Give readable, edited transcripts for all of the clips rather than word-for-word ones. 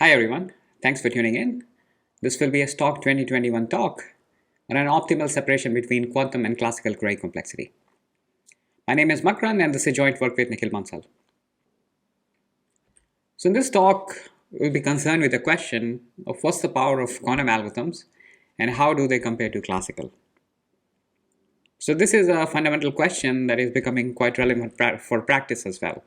Hi everyone, thanks for tuning in. This will be a STOC 2021 talk on an optimal separation between quantum and classical query complexity. My name is Makran and this is joint work with Nikhil Bansal. So in this talk, we'll be concerned with the question of what's the power of quantum algorithms and how do they compare to classical. So this is a fundamental question that is becoming quite relevant for practice as well.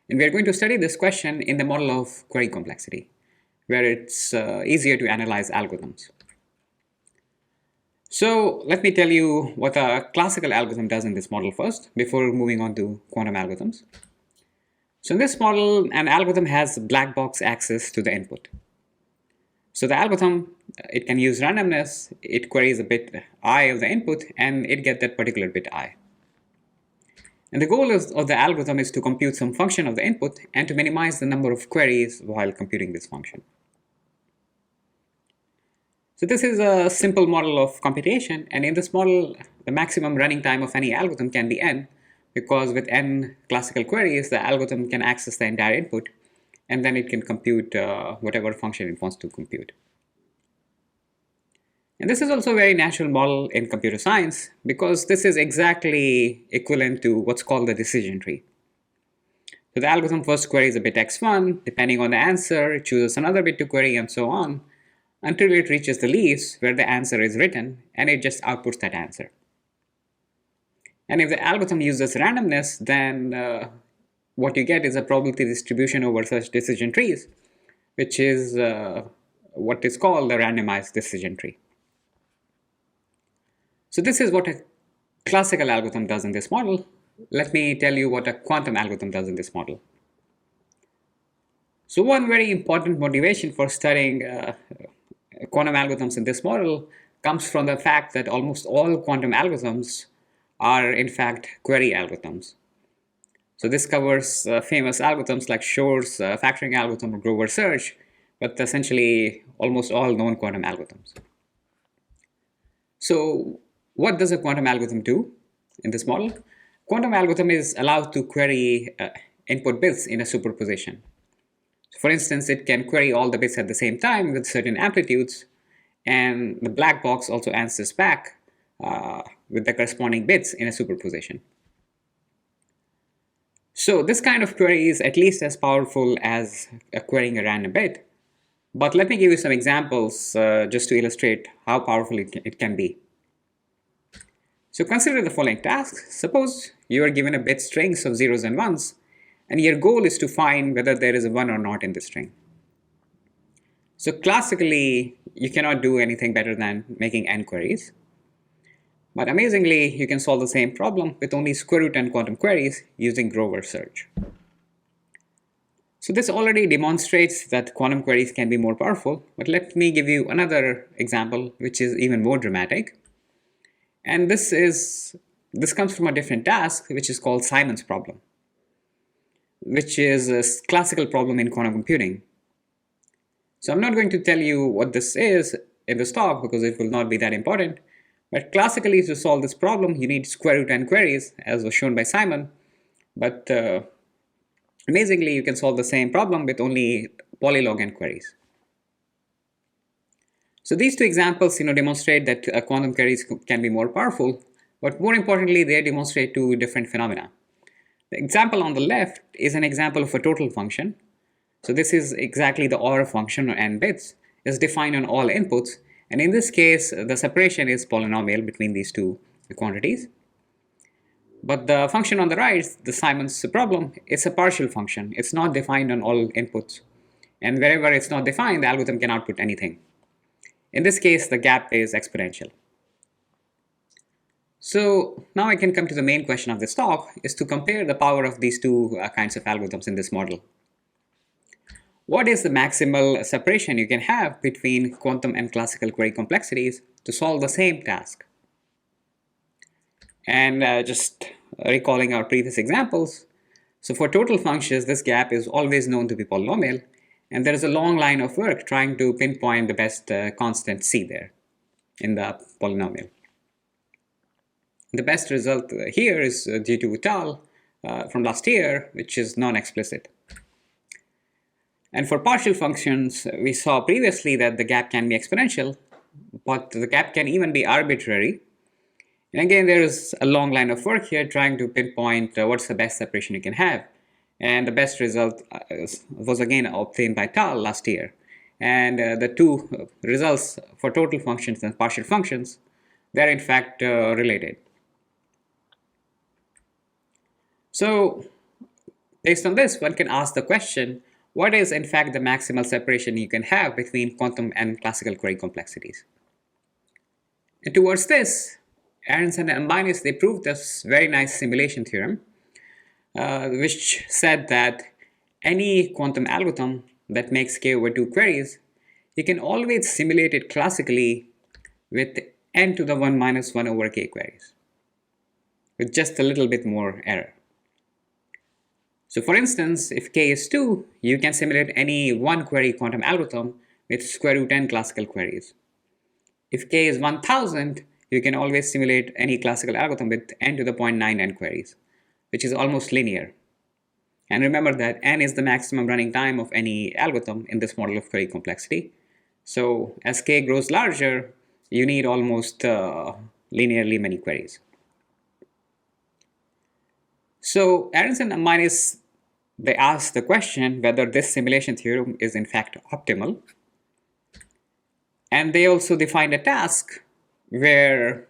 And we are going to study this question in the model of query complexity, where it's easier to analyze algorithms. So let me tell you what a classical algorithm does in this model first, before moving on to quantum algorithms. So in this model, an algorithm has black box access to the input. So the algorithm, it can use randomness, it queries a bit I of the input, and it gets that particular bit I. And the goal of the algorithm is to compute some function of the input and to minimize the number of queries while computing this function. So this is a simple model of computation, and in this model, the maximum running time of any algorithm can be n, because with n classical queries, the algorithm can access the entire input, and then it can compute whatever function it wants to compute. And this is also a very natural model in computer science, because this is exactly equivalent to what's called the decision tree. So the algorithm first queries a bit x1, depending on the answer, it chooses another bit to query, and so on, until it reaches the leaves where the answer is written, and it just outputs that answer. And if the algorithm uses randomness, then what you get is a probability distribution over such decision trees, which is what is called the randomized decision tree. So this is what a classical algorithm does in this model. Let me tell you what a quantum algorithm does in this model. So one very important motivation for studying quantum algorithms in this model comes from the fact that almost all quantum algorithms are in fact query algorithms. So this covers famous algorithms like Shor's factoring algorithm or Grover's search, but essentially almost all known quantum algorithms. So what does a quantum algorithm do in this model? Quantum algorithm is allowed to query input bits in a superposition. For instance, it can query all the bits at the same time with certain amplitudes, and the black box also answers back with the corresponding bits in a superposition. So this kind of query is at least as powerful as querying a random bit, but let me give you some examples just to illustrate how powerful it can be. So consider the following task. Suppose you are given a bit strings of zeros and ones, and your goal is to find whether there is a 1 or not in the string. So classically, you cannot do anything better than making n queries. But amazingly, you can solve the same problem with only square root n quantum queries using Grover's search. So this already demonstrates that quantum queries can be more powerful, but let me give you another example which is even more dramatic. And this comes from a different task, which is called Simon's problem, which is a classical problem in quantum computing. So I'm not going to tell you what this is in this talk because it will not be that important. But classically, to solve this problem, you need square root n queries, as was shown by Simon. But amazingly, you can solve the same problem with only polylog n queries. So these two examples demonstrate that quantum queries can be more powerful, but more importantly, they demonstrate two different phenomena. The example on the left is an example of a total function. So this is exactly the OR function, or n bits, is defined on all inputs, and in this case, the separation is polynomial between these two quantities. But the function on the right, the Simon's problem, it's a partial function. It's not defined on all inputs, and wherever it's not defined, the algorithm can output anything. In this case, the gap is exponential. So now I can come to the main question of this talk, is to compare the power of these two kinds of algorithms in this model. What is the maximal separation you can have between quantum and classical query complexities to solve the same task? And just recalling our previous examples, so for total functions, this gap is always known to be polynomial, and there is a long line of work trying to pinpoint the best constant c there in the polynomial. The best result here is due to Tal from last year, which is non-explicit. And for partial functions, we saw previously that the gap can be exponential, but the gap can even be arbitrary. And again, there is a long line of work here trying to pinpoint what's the best separation you can have. And the best result was again obtained by Tal last year. And the two results for total functions and partial functions, they're in fact related. So based on this, one can ask the question, what is in fact the maximal separation you can have between quantum and classical query complexities? And towards this, Aronson and Minus, they proved this very nice simulation theorem, which said that any quantum algorithm that makes k over 2 queries, you can always simulate it classically with n to the 1 minus 1 over k queries, with just a little bit more error. So for instance, if k is 2, you can simulate any 1 query quantum algorithm with square root n classical queries. If k is 1000, you can always simulate any classical algorithm with n to the 0.9 n queries, which is almost linear. And remember that n is the maximum running time of any algorithm in this model of query complexity. So as k grows larger, you need almost linearly many queries. So Aronson and Minus, they asked the question whether this simulation theorem is in fact optimal. And they also defined a task where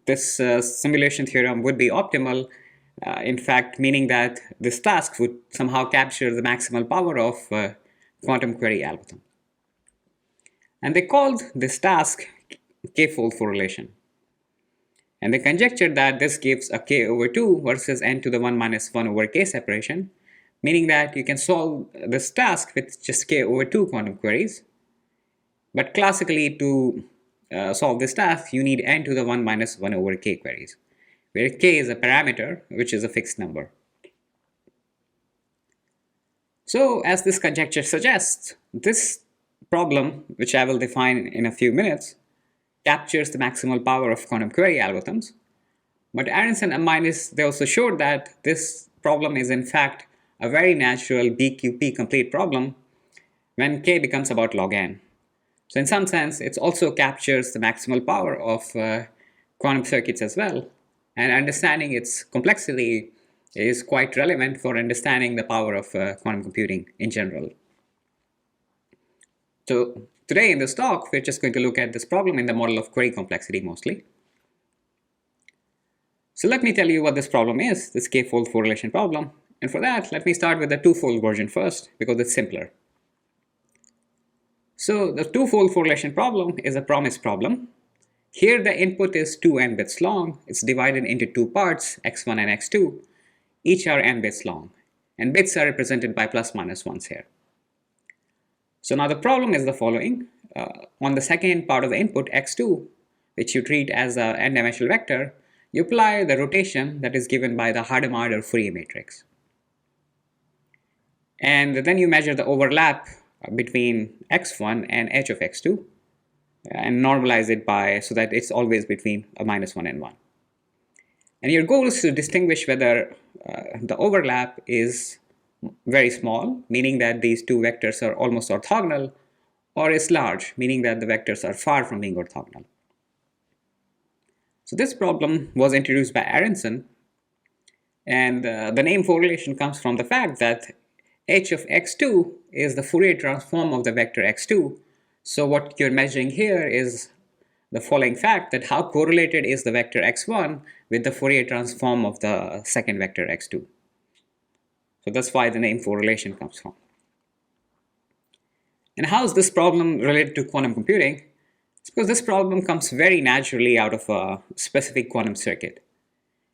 this simulation theorem would be optimal, in fact, meaning that this task would somehow capture the maximal power of quantum query algorithm. And they called this task k-fold correlation. And they conjectured that this gives a k over 2 versus n to the 1 minus 1 over k separation, meaning that you can solve this task with just k over 2 quantum queries. But classically, to solve this task, you need n to the 1 minus 1 over k queries, where k is a parameter, which is a fixed number. So as this conjecture suggests, this problem, which I will define in a few minutes, captures the maximal power of quantum query algorithms. But Aronson and Minus, they also showed that this problem is in fact a very natural BQP complete problem when k becomes about log n. So in some sense, it also captures the maximal power of quantum circuits as well. And understanding its complexity is quite relevant for understanding the power of quantum computing in general. So today in this talk, we're just going to look at this problem in the model of query complexity mostly. So let me tell you what this problem is, this k-fold correlation problem. And for that, let me start with the two-fold version first, because it's simpler. So the two-fold correlation problem is a promise problem. Here the input is 2n bits long. It's divided into two parts, x1 and x2. Each are n bits long. And bits are represented by plus minus 1s here. So now the problem is the following. On the second part of the input, x2, which you treat as an n-dimensional vector, you apply the rotation that is given by the Hadamard or Fourier matrix. And then you measure the overlap between x1 and h of x2 and normalize it by so that it's always between a minus 1 and 1. And your goal is to distinguish whether the overlap is very small, meaning that these two vectors are almost orthogonal, or is large, meaning that the vectors are far from being orthogonal. So this problem was introduced by Aronson, and the name correlation comes from the fact that h of x2 is the Fourier transform of the vector x2. So what you're measuring here is the following fact, that how correlated is the vector x1 with the Fourier transform of the second vector x2. So that's why the name correlation comes from. And how is this problem related to quantum computing? It's because this problem comes very naturally out of a specific quantum circuit.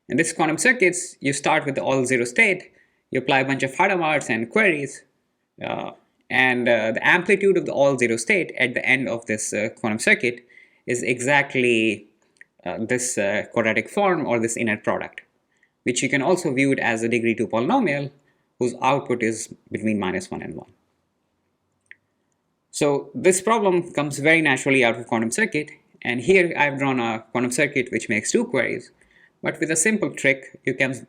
In this quantum circuits, you start with the all zero state, you apply a bunch of Hadamards and queries, and the amplitude of the all zero state at the end of this quantum circuit is exactly this quadratic form or this inner product, which you can also view it as a degree 2 polynomial whose output is between minus 1 and 1. So this problem comes very naturally out of a quantum circuit, and here I've drawn a quantum circuit which makes two queries, but with a simple trick you can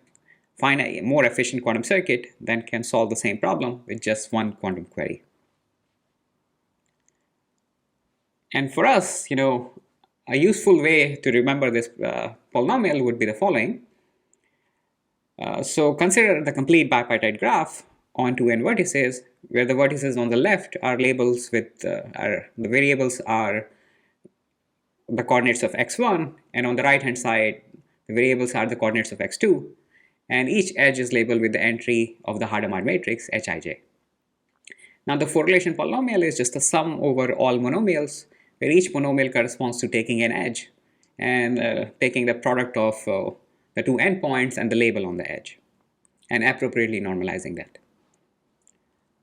find a more efficient quantum circuit, then can solve the same problem with just one quantum query. And for us, a useful way to remember this polynomial would be the following. So consider the complete bipartite graph on two n vertices, where the vertices on the left are labels with the variables are the coordinates of x1, and on the right hand side the variables are the coordinates of x2, and each edge is labeled with the entry of the Hadamard matrix Hij. Now the correlation polynomial is just the sum over all monomials, where each monomial corresponds to taking an edge and taking the product of the two endpoints and the label on the edge, and appropriately normalizing that.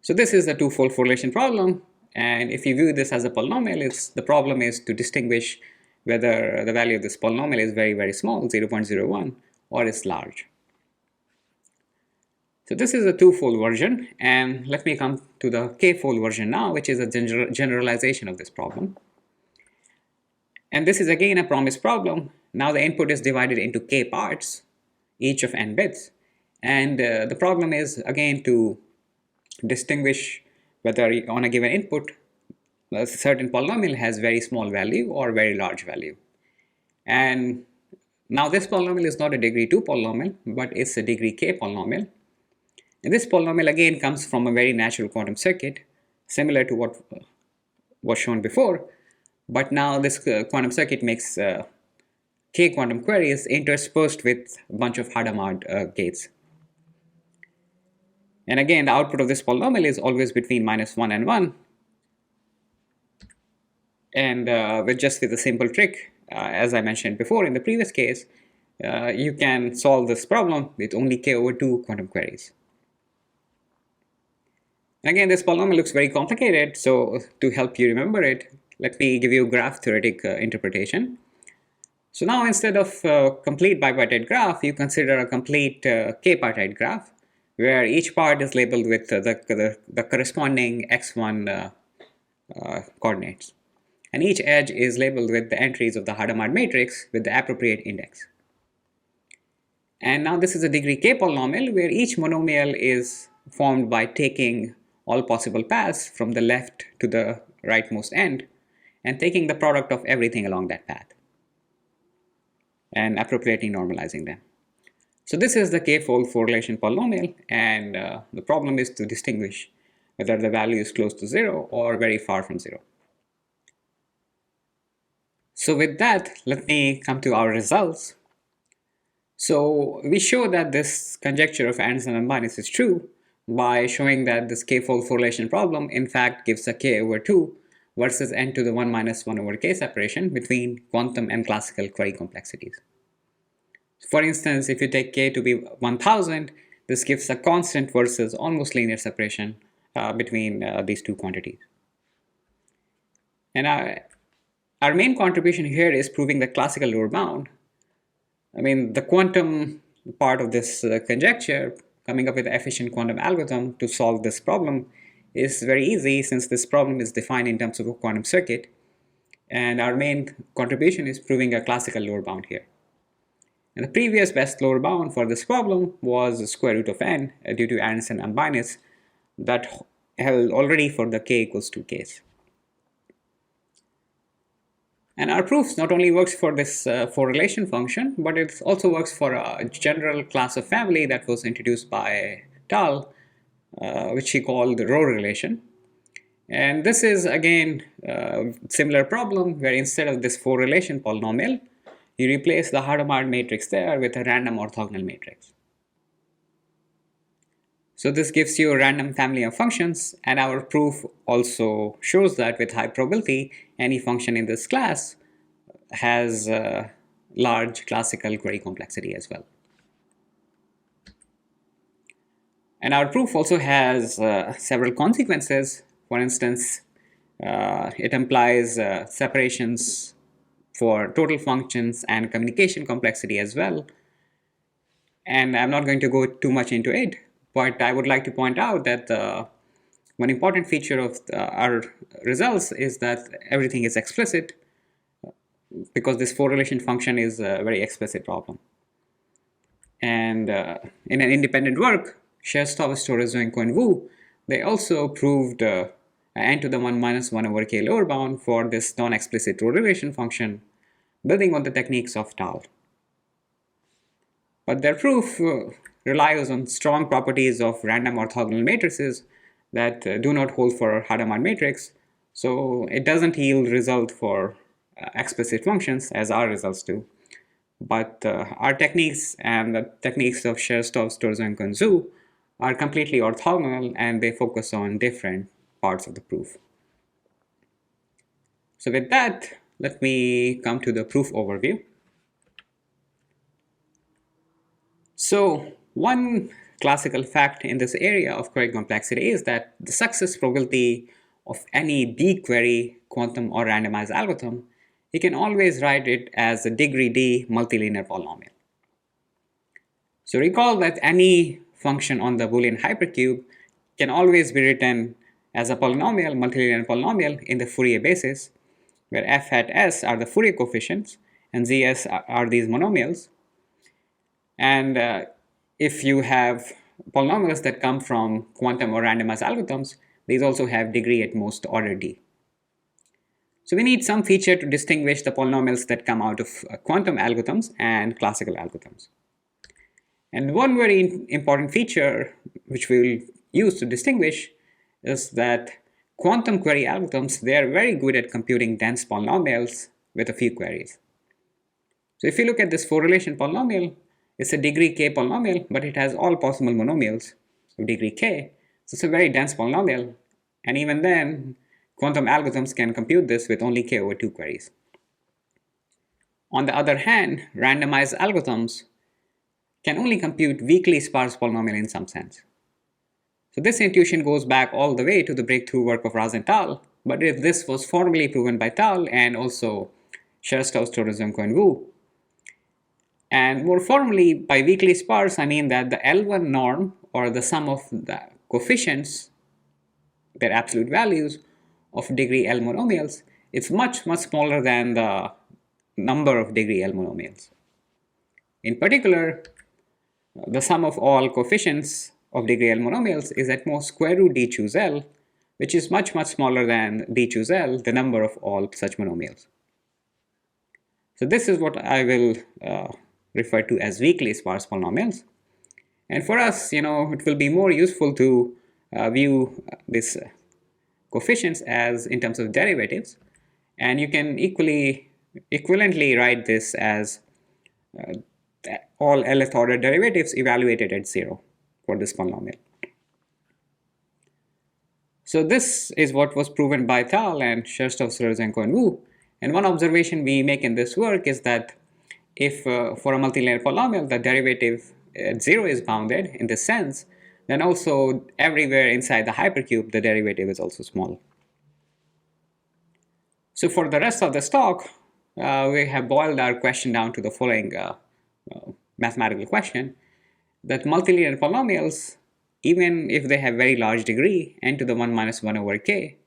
So this is the twofold correlation problem, and if you view this as a polynomial, the problem is to distinguish whether the value of this polynomial is very, very small, 0.01, or is large. So this is a twofold version, and let me come to the k-fold version now, which is a generalization of this problem. And this is again a promise problem. Now the input is divided into k parts, each of n bits, and the problem is again to distinguish whether on a given input a certain polynomial has very small value or very large value. And now this polynomial is not a degree 2 polynomial, but it's a degree k polynomial. And this polynomial again comes from a very natural quantum circuit, similar to what was shown before, but now this quantum circuit makes k quantum queries interspersed with a bunch of Hadamard gates. And again, the output of this polynomial is always between -1 and 1. And with a simple trick, as I mentioned before in the previous case, you can solve this problem with only k/2 quantum queries. Again, this polynomial looks very complicated, so to help you remember it, let me give you a graph theoretic interpretation. So now instead of a complete bipartite graph, you consider a complete k-partite graph, where each part is labeled with the corresponding x1 coordinates. And each edge is labeled with the entries of the Hadamard matrix with the appropriate index. And now this is a degree k polynomial, where each monomial is formed by taking all possible paths from the left to the rightmost end and taking the product of everything along that path and appropriately normalizing them. So this is the k-fold correlation polynomial, and the problem is to distinguish whether the value is close to 0 or very far from 0. So with that, let me come to our results. So we show that this conjecture of Anderson unbiased is true by showing that this k-fold correlation problem in fact gives a k/2 versus n to the 1 minus 1 over k separation between quantum and classical query complexities. For instance, if you take k to be 1000, this gives a constant versus almost linear separation between these two quantities. And our main contribution here is proving the classical lower bound. I mean, the quantum part of this conjecture, coming up with an efficient quantum algorithm to solve this problem, is very easy since this problem is defined in terms of a quantum circuit. And our main contribution is proving a classical lower bound here. And the previous best lower bound for this problem was the square root of n due to Anderson unbiased that held already for the k equals 2 case. And our proof not only works for this correlation function, but it also works for a general class of family that was introduced by Tal, which he called the row relation. And this is again a similar problem where instead of this correlation polynomial, you replace the Hadamard matrix there with a random orthogonal matrix. So this gives you a random family of functions, and our proof also shows that with high probability, any function in this class has a large classical query complexity as well. And our proof also has several consequences. For instance, it implies separations for total functions and communication complexity as well. And I'm not going to go too much into it, but I would like to point out that one important feature of our results is that everything is explicit, because this correlation function is a very explicit problem. And in an independent work, Shestov, Storozhenko, and Wu, they also proved n to the 1 minus 1 over k lower bound for this non-explicit correlation function, building on the techniques of Tal. But their proof relies on strong properties of random orthogonal matrices that do not hold for Hadamard matrix, so it doesn't yield result for explicit functions as our results do. But our techniques and the techniques of Cherstov, Storozhenko, and Zhu are completely orthogonal, and they focus on different parts of the proof. So with that, let me come to the proof overview. So one classical fact in this area of query complexity is that the success probability of any D-query quantum or randomized algorithm, you can always write it as a degree D multilinear polynomial. So recall that any function on the Boolean hypercube can always be written as a polynomial, multilinear polynomial in the Fourier basis, where f hat s are the Fourier coefficients and zs are these monomials. And if you have polynomials that come from quantum or randomized algorithms, these also have degree at most order D. So we need some feature to distinguish the polynomials that come out of quantum algorithms and classical algorithms. And one very important feature which we will use to distinguish is that quantum query algorithms, they are very good at computing dense polynomials with a few queries. So if you look at this correlation polynomial, it's a degree k polynomial, but it has all possible monomials of degree k. So it's a very dense polynomial, and even then, quantum algorithms can compute this with only k over 2 queries. On the other hand, randomized algorithms can only compute weakly sparse polynomial in some sense. So this intuition goes back all the way to the breakthrough work of Raz and Tal, but if this was formally proven by Tal and also Cherstov, Storozhenko, and Wu. And more formally, by weakly sparse, I mean that the L1 norm, or the sum of the coefficients, their absolute values of degree L monomials, is much, much smaller than the number of degree L monomials. In particular, the sum of all coefficients of degree L monomials is at most square root d choose L, which is much, much smaller than d choose L, the number of all such monomials. So this is what I will refer to as weakly sparse polynomials. And for us, it will be more useful to view these coefficients as in terms of derivatives. And you can equivalently write this as all Lth order derivatives evaluated at 0 for this polynomial. So this is what was proven by Tal and Cherstov, Storozhenko, and Wu. And one observation we make in this work is that if for a multilinear polynomial the derivative at 0 is bounded in this sense, then also everywhere inside the hypercube the derivative is also small. So for the rest of the STOC, we have boiled our question down to the following mathematical question, that multilinear polynomials, even if they have very large degree, n to the 1 minus 1 over k,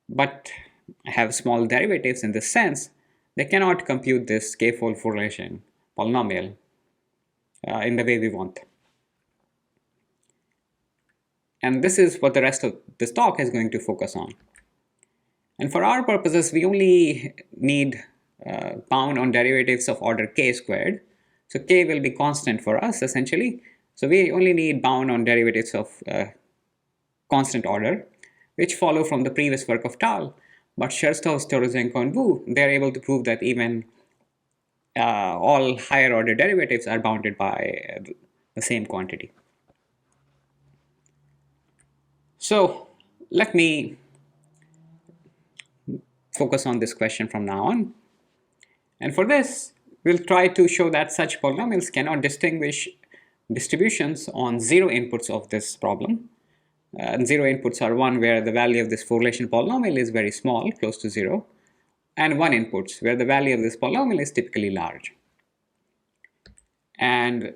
but have small derivatives in this sense, they cannot compute this k-fold correlation polynomial in the way we want. And this is what the rest of this talk is going to focus on. And for our purposes, we only need bound on derivatives of order k squared. So k will be constant for us essentially. So we only need bound on derivatives of constant order, which follow from the previous work of Tal. But Cherstov, Storozhenko, and Wu, they are able to prove that even all higher order derivatives are bounded by the same quantity. So let me focus on this question from now on. And for this, we'll try to show that such polynomials cannot distinguish distributions on 0 inputs of this problem. And 0 inputs are one where the value of this correlation polynomial is very small, close to 0, and 1 inputs where the value of this polynomial is typically large. And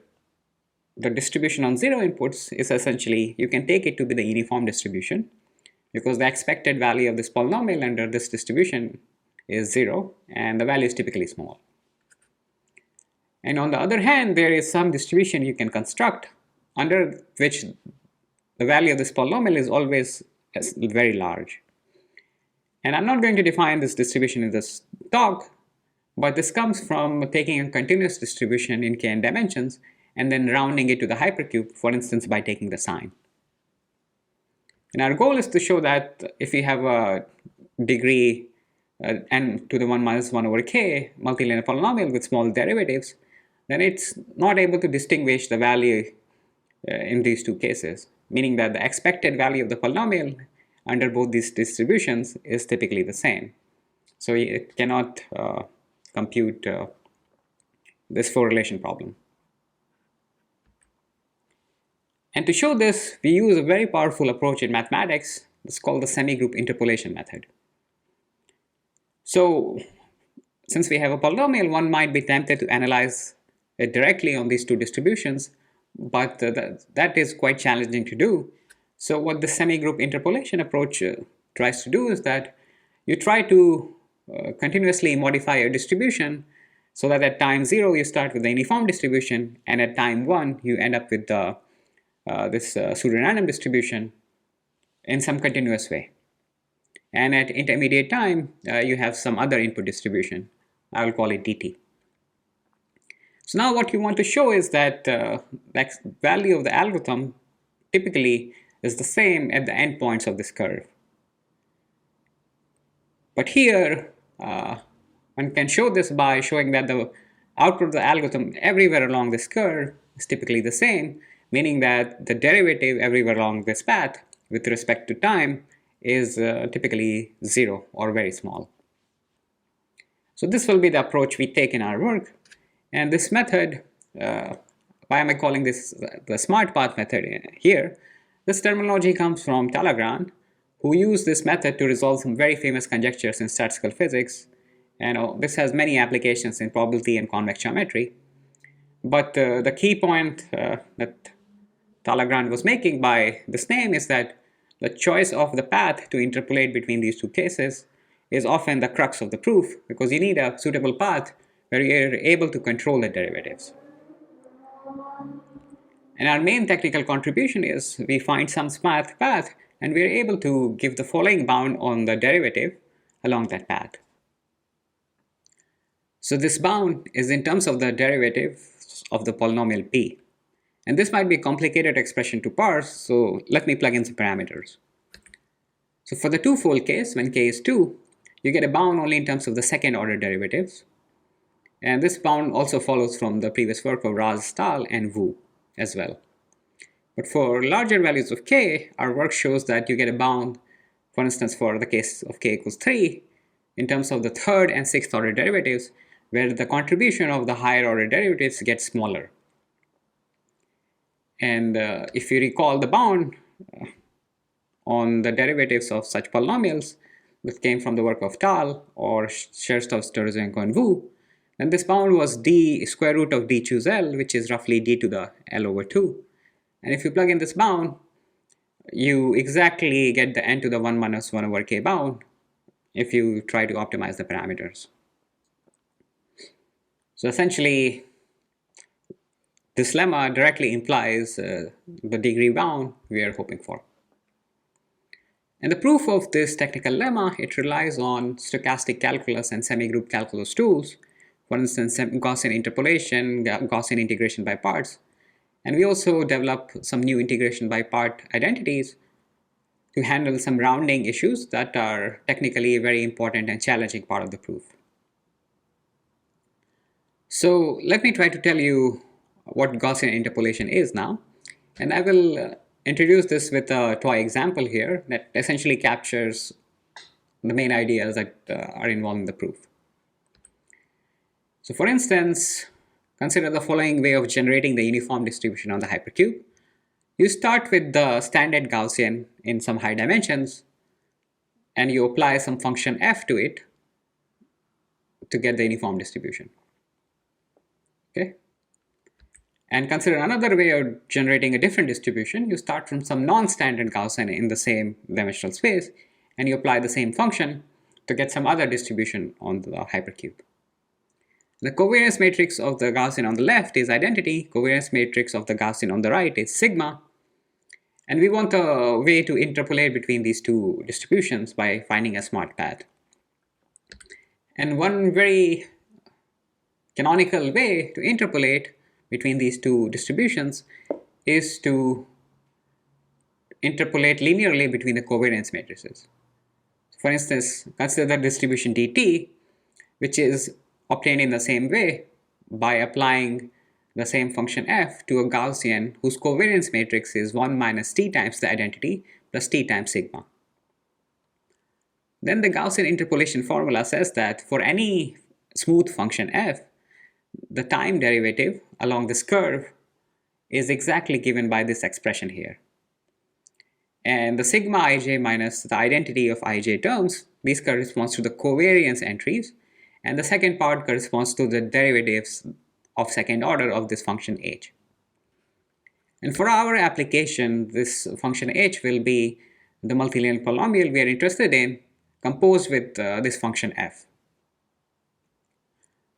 the distribution on 0 inputs is essentially, you can take it to be the uniform distribution, because the expected value of this polynomial under this distribution is 0, and the value is typically small. And on the other hand, there is some distribution you can construct under which the value of this polynomial is always very large. And I'm not going to define this distribution in this talk, but this comes from taking a continuous distribution in kn dimensions and then rounding it to the hypercube, for instance, by taking the sign. And our goal is to show that if we have a degree n to the 1 minus 1 over k multilinear polynomial with small derivatives, then it's not able to distinguish the value in these two cases, meaning that the expected value of the polynomial under both these distributions is typically the same. So it cannot compute this correlation problem. And to show this, we use a very powerful approach in mathematics. It's called the semigroup interpolation method. So since we have a polynomial, one might be tempted to analyze it directly on these two distributions, but that is quite challenging to do. So what the semigroup interpolation approach tries to do is that you try to continuously modify your distribution so that at time 0 you start with the uniform distribution, and at time 1 you end up with this pseudorandom distribution in some continuous way. And at intermediate time you have some other input distribution. I will call it dt. So now what you want to show is that the value of the algorithm typically is the same at the endpoints of this curve. But here one can show this by showing that the output of the algorithm everywhere along this curve is typically the same, meaning that the derivative everywhere along this path with respect to time is typically 0 or very small. So this will be the approach we take in our work. And this method, why am I calling this the smart path method here? This terminology comes from Talleyrand, who used this method to resolve some very famous conjectures in statistical physics. And this has many applications in probability and convex geometry. But the key point that Talleyrand was making by this name is that the choice of the path to interpolate between these two cases is often the crux of the proof, because you need a suitable path where you're able to control the derivatives. And our main technical contribution is we find some smart path and we're able to give the following bound on the derivative along that path. So this bound is in terms of the derivative of the polynomial p. And this might be a complicated expression to parse, so let me plug in some parameters. So for the twofold case, when k is 2, you get a bound only in terms of the second order derivatives. And this bound also follows from the previous work of Raz, Stahl, and Wu as well. But for larger values of k, our work shows that you get a bound, for instance, for the case of k equals 3, in terms of the third and sixth order derivatives, where the contribution of the higher order derivatives gets smaller. And if you recall the bound on the derivatives of such polynomials that came from the work of Tal or Cherstov, Storozenko, and Wu, and this bound was d square root of d choose L, which is roughly d to the L over 2. And if you plug in this bound, you exactly get the n to the 1 minus 1 over k bound if you try to optimize the parameters. So essentially, this lemma directly implies the degree bound we are hoping for. And the proof of this technical lemma, it relies on stochastic calculus and semigroup calculus tools. For instance, Gaussian interpolation, Gaussian integration by parts. And we also develop some new integration by part identities to handle some rounding issues that are technically a very important and challenging part of the proof. So let me try to tell you what Gaussian interpolation is now. And I will introduce this with a toy example here that essentially captures the main ideas that are involved in the proof. So for instance, consider the following way of generating the uniform distribution on the hypercube. You start with the standard Gaussian in some high dimensions, and you apply some function f to it to get the uniform distribution. Okay. And consider another way of generating a different distribution. You start from some non-standard Gaussian in the same dimensional space, and you apply the same function to get some other distribution on the hypercube. The covariance matrix of the Gaussian on the left is identity, covariance matrix of the Gaussian on the right is sigma, and we want a way to interpolate between these two distributions by finding a smart path. And one very canonical way to interpolate between these two distributions is to interpolate linearly between the covariance matrices. For instance, consider the distribution dt, which is obtained in the same way by applying the same function f to a Gaussian whose covariance matrix is 1 minus t times the identity plus t times sigma. Then the Gaussian interpolation formula says that for any smooth function f, the time derivative along this curve is exactly given by this expression here. And the sigma ij minus the identity of ij terms, these corresponds to the covariance entries, and the second part corresponds to the derivatives of second order of this function h. And for our application, this function h will be the multilinear polynomial we are interested in, composed with this function f.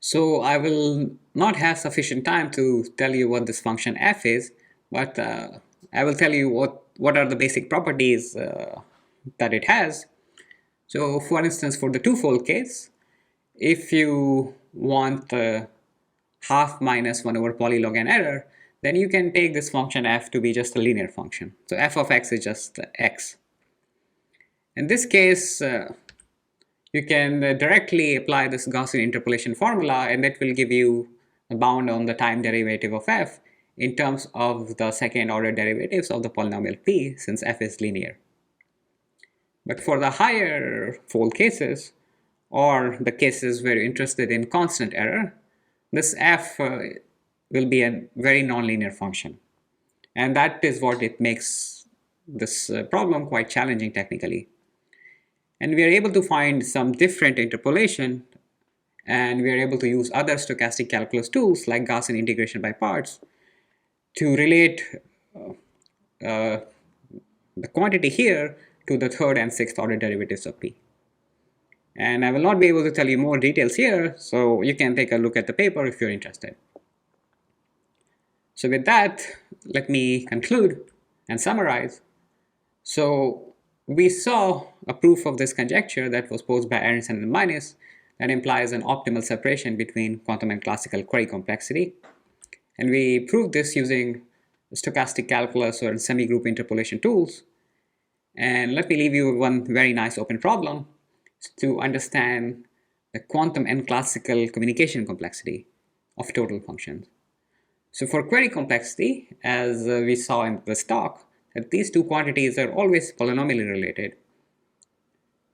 So I will not have sufficient time to tell you what this function f is, but I will tell you what are the basic properties that it has. So for instance, for the twofold case, if you want half minus 1 over polylog n error, then you can take this function f to be just a linear function. So f of x is just x. In this case, you can directly apply this Gaussian interpolation formula, and that will give you a bound on the time derivative of f in terms of the second order derivatives of the polynomial p, since f is linear. But for the higher fold cases, or the cases where you're interested in constant error, this f will be a very nonlinear function. And that is what it makes this problem quite challenging technically. And we are able to find some different interpolation, and we are able to use other stochastic calculus tools like Gaussian integration by parts to relate the quantity here to the third and sixth order derivatives of p. And I will not be able to tell you more details here, so you can take a look at the paper if you're interested. So with that, let me conclude and summarize. So we saw a proof of this conjecture that was posed by Aronson and Minus that implies an optimal separation between quantum and classical query complexity. And we proved this using stochastic calculus or semi-group interpolation tools. And let me leave you with one very nice open problem to understand the quantum and classical communication complexity of total functions. So for query complexity, as we saw in the STOC, that these two quantities are always polynomially related.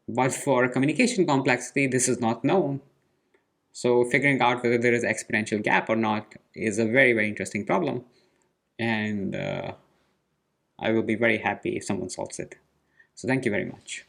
But for communication complexity, this is not known. So figuring out whether there is exponential gap or not is a very, very interesting problem. And I will be very happy if someone solves it. So thank you very much.